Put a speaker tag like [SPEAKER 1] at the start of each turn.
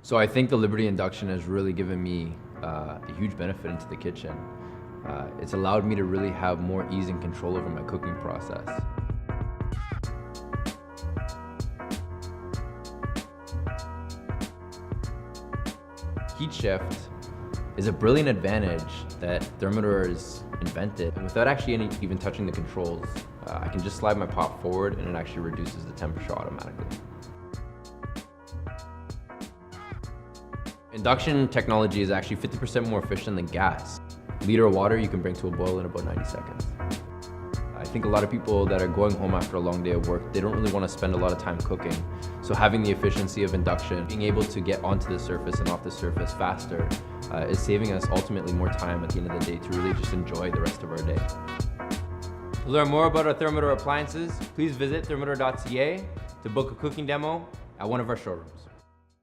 [SPEAKER 1] So I think the Liberty Induction has really given me a huge benefit into the kitchen. It's allowed me to really have more ease and control over my cooking process. Heat shift is a brilliant advantage that Thermador has invented. And without actually even touching the controls, I can just slide my pot forward and it actually reduces the temperature automatically. Induction technology is actually 50% more efficient than gas. A liter of water you can bring to a boil in about 90 seconds. I think a lot of people that are going home after a long day of work, they don't really want to spend a lot of time cooking. So having the efficiency of induction, being able to get onto the surface and off the surface faster, is saving us ultimately more time at the end of the day to really just enjoy the rest of our day. To learn more about our Thermador appliances, please visit thermador.ca to book a cooking demo at one of our showrooms.